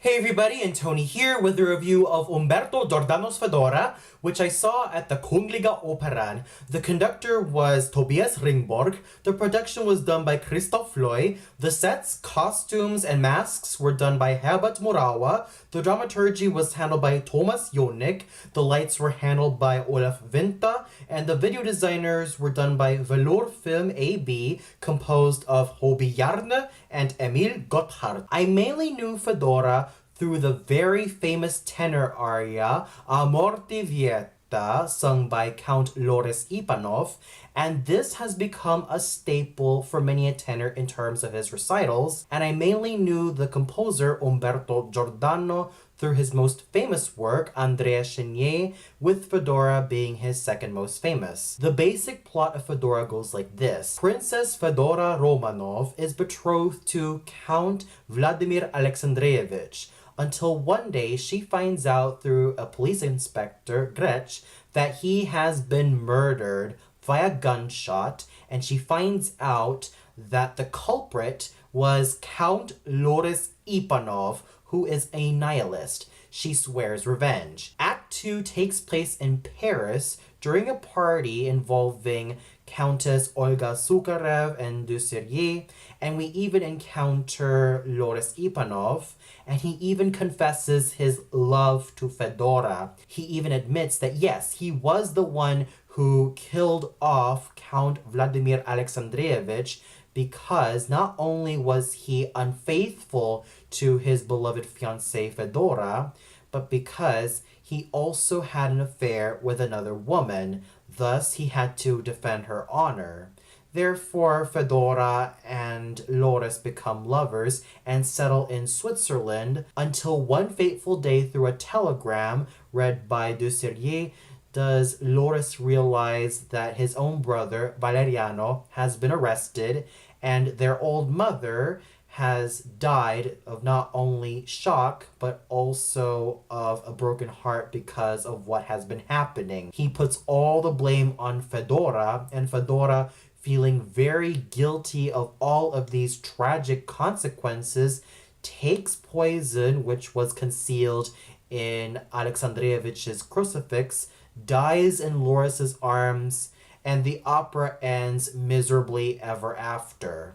Hey everybody, and Tony here with a review of Umberto Giordano's Fedora, which I saw at the Kungliga Operan. The conductor was Tobias Ringborg, the production was done by Christoph Loy, the sets, costumes, and masks were done by Herbert Murawa, the dramaturgy was handled by Thomas Jonik, the lights were handled by Olaf Vinta, and the video designers were done by Velour Film AB, composed of Hobby Jarne and Emil Gotthard. I mainly knew Fedora through the very famous tenor aria A Morte Vieta, sung by Count Loris Ipanov, and this has become a staple for many a tenor in terms of his recitals, and I mainly knew the composer Umberto Giordano through his most famous work, Andrea, with Fedora being his second most famous. The basic plot of Fedora goes like this. Princess Fedora Romanov is betrothed to Count Vladimir Alexandreyevich, until one day she finds out through a police inspector, Gretsch, that he has been murdered via gunshot, and she finds out that the culprit was Count Loris Ipanov, who is a nihilist. She swears revenge. Act 2 takes place in Paris during a party involving Countess Olga Sukharev and Dusserier, and we even encounter Loris Ipanov, and he even confesses his love to Fedora. He even admits that yes, he was the one who killed off Count Vladimir Alexandreyevich, because not only was he unfaithful to his beloved fiancée Fedora, but because he also had an affair with another woman. Thus, he had to defend her honor. Therefore, Fedora and Loris become lovers and settle in Switzerland until one fateful day, through a telegram read by Dusserier, does Loris realize that his own brother, Valeriano, has been arrested, and their old mother has died of not only shock, but also of a broken heart because of what has been happening. He puts all the blame on Fedora, and Fedora, feeling very guilty of all of these tragic consequences, takes poison, which was concealed in Alexandreyevich's crucifix, dies in Loris's arms, and the opera ends miserably ever after.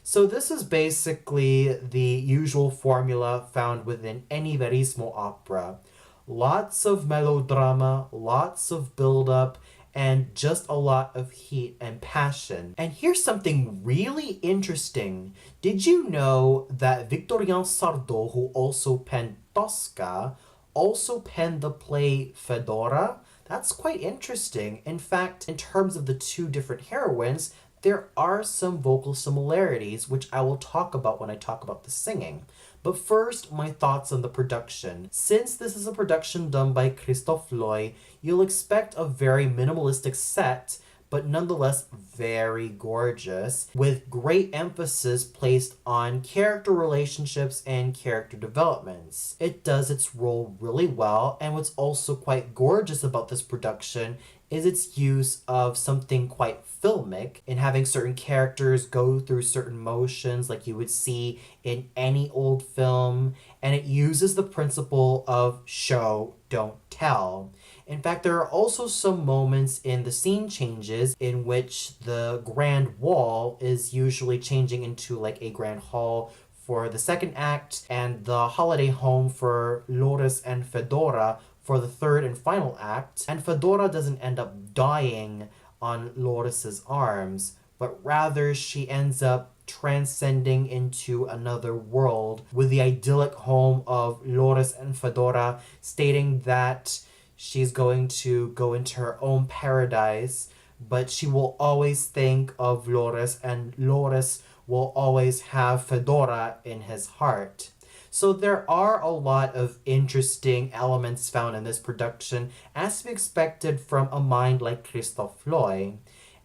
So this is basically the usual formula found within any Verismo opera. Lots of melodrama, lots of build-up, and just a lot of heat and passion. And here's something really interesting. Did you know that Victorien Sardou, who also penned Tosca, also penned the play Fedora? That's quite interesting. In fact, in terms of the two different heroines, there are some vocal similarities, which I will talk about when I talk about the singing. But first, my thoughts on the production. Since this is a production done by Christoph Loy, you'll expect a very minimalistic set, but nonetheless very gorgeous, with great emphasis placed on character relationships and character developments. It does its role really well, and what's also quite gorgeous about this production is its use of something quite filmic in having certain characters go through certain motions like you would see in any old film, and it uses the principle of show, don't tell. In fact, there are also some moments in the scene changes in which the grand wall is usually changing into like a grand hall for the second act, and the holiday home for Loris and Fedora for the third and final act, and Fedora doesn't end up dying on Loris's arms, but rather she ends up transcending into another world with the idyllic home of Loris and Fedora, stating that she's going to go into her own paradise, but she will always think of Loris, and Loris will always have Fedora in his heart. So there are a lot of interesting elements found in this production, as we expected from a mind like Christoph Loy.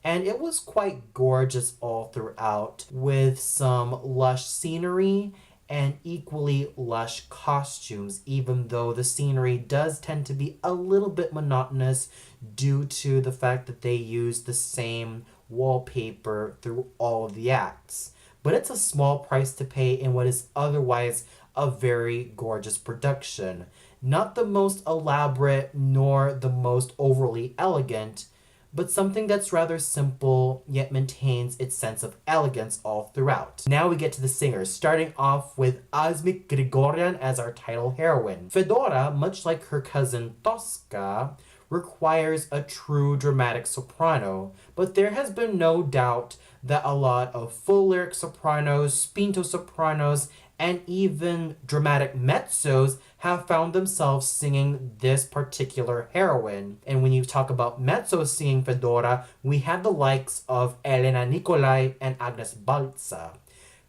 And it was quite gorgeous all throughout, with some lush scenery and equally lush costumes, even though the scenery does tend to be a little bit monotonous due to the fact that they use the same wallpaper through all of the acts. But it's a small price to pay in what is otherwise a very gorgeous production. Not the most elaborate nor the most overly elegant, but something that's rather simple yet maintains its sense of elegance all throughout. Now we get to the singers, starting off with Asmik Grigorian as our title heroine. Fedora, much like her cousin Tosca, requires a true dramatic soprano, but there has been no doubt that a lot of full lyric sopranos, spinto sopranos, and even dramatic mezzos have found themselves singing this particular heroine. And when you talk about mezzos singing Fedora, we have the likes of Elena Nicolai and Agnes Balza.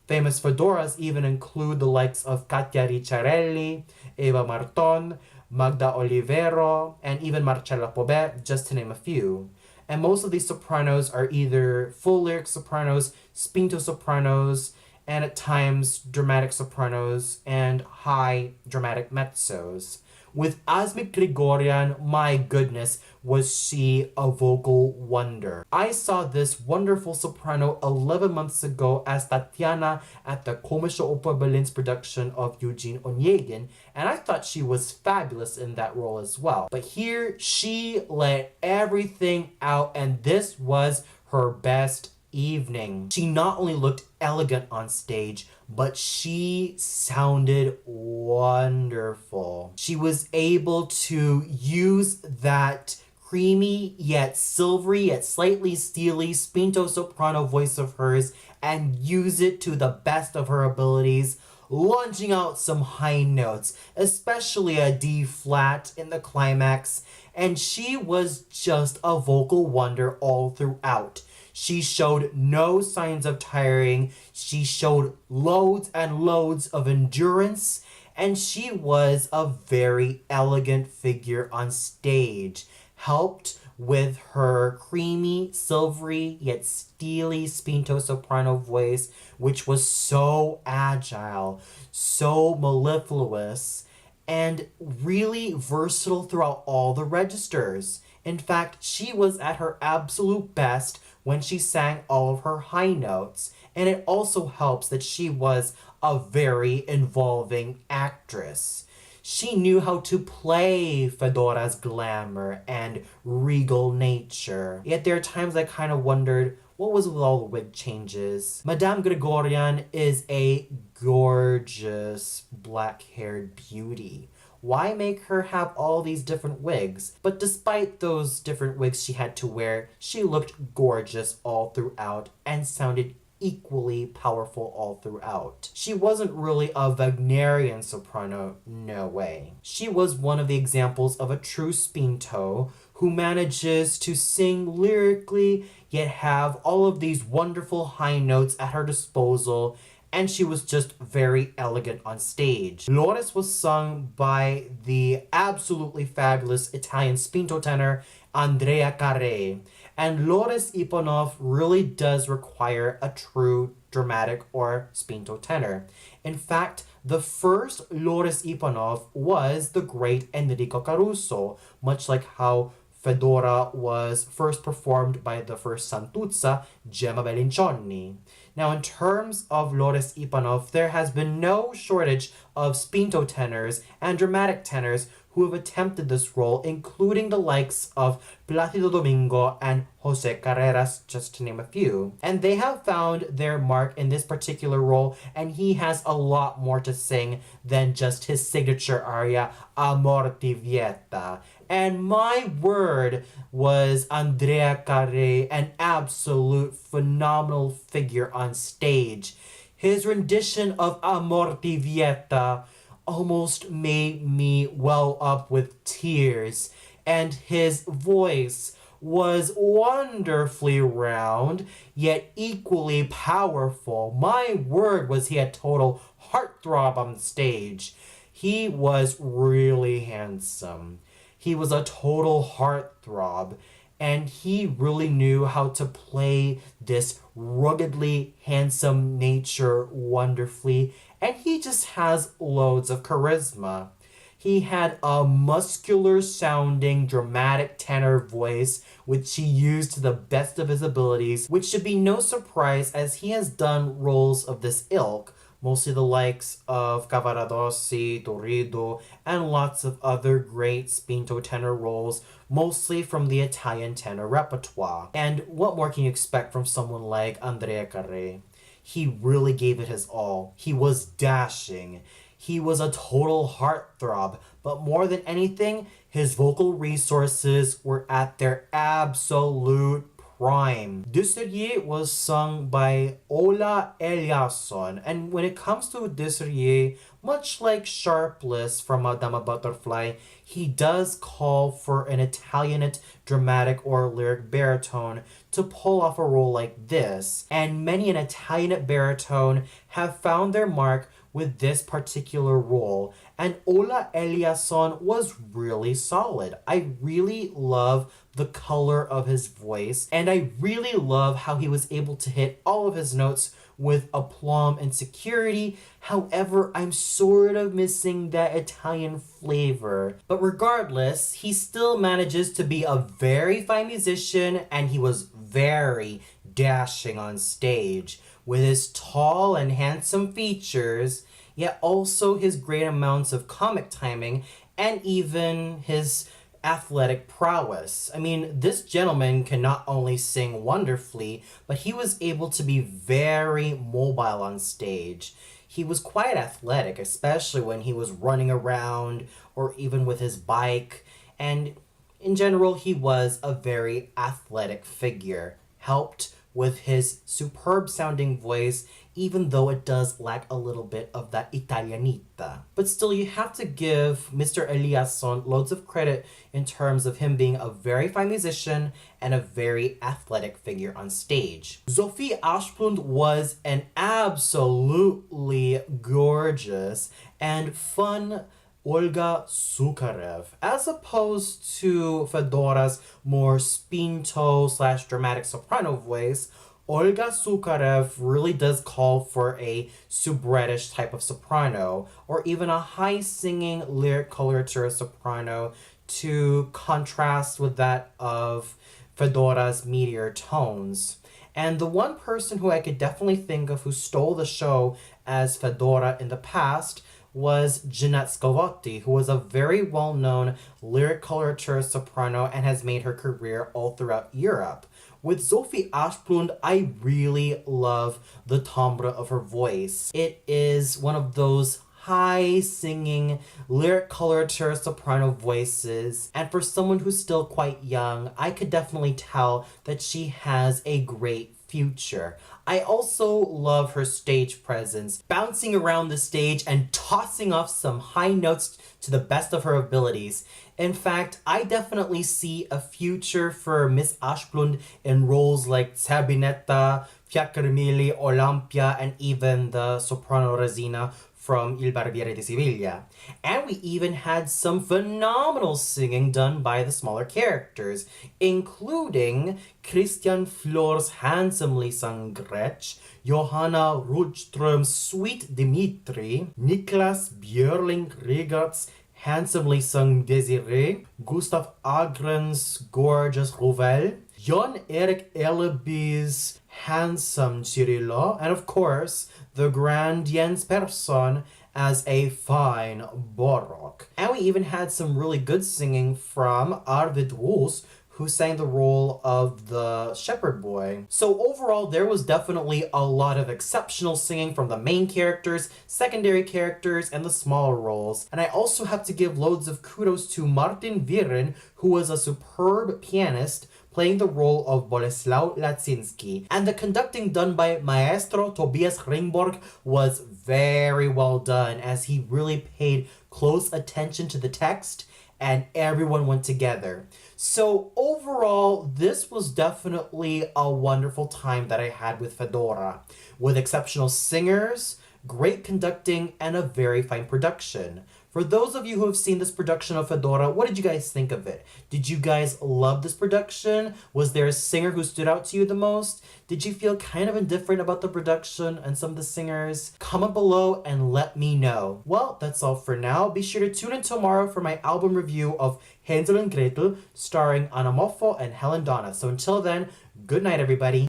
Famous Fedoras even include the likes of Katia Ricciarelli, Eva Marton, Magda Olivero, and even Marcella Pobet, just to name a few. And most of these sopranos are either full lyric sopranos, spinto sopranos, and at times dramatic sopranos and high dramatic mezzos. With Asmik Grigorian, my goodness, was she a vocal wonder. I saw this wonderful soprano 11 months ago as Tatiana at the Komische Oper Berlin's production of Eugene Onegin, and I thought she was fabulous in that role as well. But here, she let everything out, and this was her best evening. She not only looked elegant on stage, but she sounded wonderful. She was able to use that creamy yet silvery yet slightly steely spinto soprano voice of hers and use it to the best of her abilities, launching out some high notes, especially a D flat in the climax, and she was just a vocal wonder all throughout. She showed no signs of tiring. She showed loads and loads of endurance, and she was a very elegant figure on stage, helped with her creamy, silvery, yet steely spinto soprano voice, which was so agile, so mellifluous, and really versatile throughout all the registers. In fact, she was at her absolute best when she sang all of her high notes, and it also helps that she was a very involving actress. She knew how to play Fedora's glamour and regal nature. Yet there are times I kind of wondered, what was with all the wig changes? Madame Grigorian is a gorgeous black-haired beauty. Why make her have all these different wigs? But despite those different wigs she had to wear, she looked gorgeous all throughout and sounded equally powerful all throughout. She wasn't really a Wagnerian soprano, no way. She was one of the examples of a true spinto who manages to sing lyrically yet have all of these wonderful high notes at her disposal, and she was just very elegant on stage. Loris was sung by the absolutely fabulous Italian spinto tenor Andrea Caré, and Loris Ipanov really does require a true dramatic or spinto tenor. In fact, the first Loris Ipanov was the great Enrico Caruso, much like how Fedora was first performed by the first Santuzza, Gemma Bellincioni. Now, in terms of Loris Ipanov, there has been no shortage of spinto tenors and dramatic tenors who have attempted this role, including the likes of Placido Domingo and Jose Carreras, just to name a few. And they have found their mark in this particular role, and he has a lot more to sing than just his signature aria, Amor ti vieta. And my word, was Andrea Caré an absolute phenomenal figure on stage. His rendition of Amor ti vieta almost made me well up with tears, and his voice was wonderfully round, yet equally powerful. My word, was he a total heartthrob on stage. He was really handsome. He was a total heartthrob, and he really knew how to play this ruggedly handsome nature wonderfully, and he just has loads of charisma. He had a muscular sounding dramatic tenor voice which he used to the best of his abilities, which should be no surprise as he has done roles of this ilk mostly the likes of Cavaradossi, Torrido, and lots of other great spinto tenor roles, mostly from the Italian tenor repertoire. And what more can you expect from someone like Andrea Caré? He really gave it his all. He was dashing. He was a total heartthrob, but more than anything, his vocal resources were at their absolute prime. Désiré was sung by Ola Eliasson, and when it comes to Désiré, much like Sharpless from Madama Butterfly, he does call for an Italianate dramatic or lyric baritone to pull off a role like this, and many an Italianate baritone have found their mark with this particular role, and Ola Eliasson was really solid. I really love the color of his voice, and I really love how he was able to hit all of his notes with aplomb and security. However, I'm sort of missing that Italian flavor. But regardless, he still manages to be a very fine musician, and he was very dashing on stage with his tall and handsome features, yet also his great amounts of comic timing and even his athletic prowess. I mean, this gentleman can not only sing wonderfully, but he was able to be very mobile on stage. He was quite athletic, especially when he was running around or even with his bike, and in general, he was a very athletic figure, helped with his superb sounding voice, even though it does lack a little bit of that Italianita. But still, you have to give Mr. Eliasson loads of credit in terms of him being a very fine musician and a very athletic figure on stage. Sophie Asplund was an absolutely gorgeous and fun Olga Sukarev, as opposed to Fedora's more spinto/dramatic soprano voice. Olga Sukarev really does call for a soubrettish type of soprano, or even a high-singing lyric coloratura soprano to contrast with that of Fedora's meteor tones. And the one person who I could definitely think of who stole the show as Fedora in the past was Jeanette Scavotti, who was a very well-known lyric coloratura soprano and has made her career all throughout Europe. With Sophie Asplund, I really love the timbre of her voice. It is one of those high-singing lyric coloratura soprano voices, and for someone who's still quite young, I could definitely tell that she has a great future. I also love her stage presence, bouncing around the stage and tossing off some high notes to the best of her abilities. In fact, I definitely see a future for Miss Asplund in roles like Zerbinetta, Fiaccarmilli, Olympia, and even the soprano Rosina from Il Barbiere di Siviglia. And we even had some phenomenal singing done by the smaller characters, including Christian Flor's handsomely sung Gretsch, Johanna Rudström's sweet Dimitri, Niklas Björling Regart's handsomely sung Désiré, Gustav Agren's gorgeous Rouvel, Jon Erik Elleby's handsome Cirillo, and of course, the grand Jens Persson as a fine Borok. And we even had some really good singing from Arvid Woos, who sang the role of the shepherd boy. So overall, there was definitely a lot of exceptional singing from the main characters, secondary characters, and the smaller roles. And I also have to give loads of kudos to Martin Viren, who was a superb pianist, playing the role of Bolesław Lacinski. And the conducting done by Maestro Tobias Ringborg was very well done, as he really paid close attention to the text and everyone went together. So overall, this was definitely a wonderful time that I had with Fedora, with exceptional singers, great conducting, and a very fine production. For those of you who have seen this production of Fedora, what did you guys think of it? Did you guys love this production? Was there a singer who stood out to you the most? Did you feel kind of indifferent about the production and some of the singers? Comment below and let me know. Well, that's all for now. Be sure to tune in tomorrow for my album review of Hänsel and Gretel, starring Anna Moffo and Helen Donna. So until then, good night, everybody.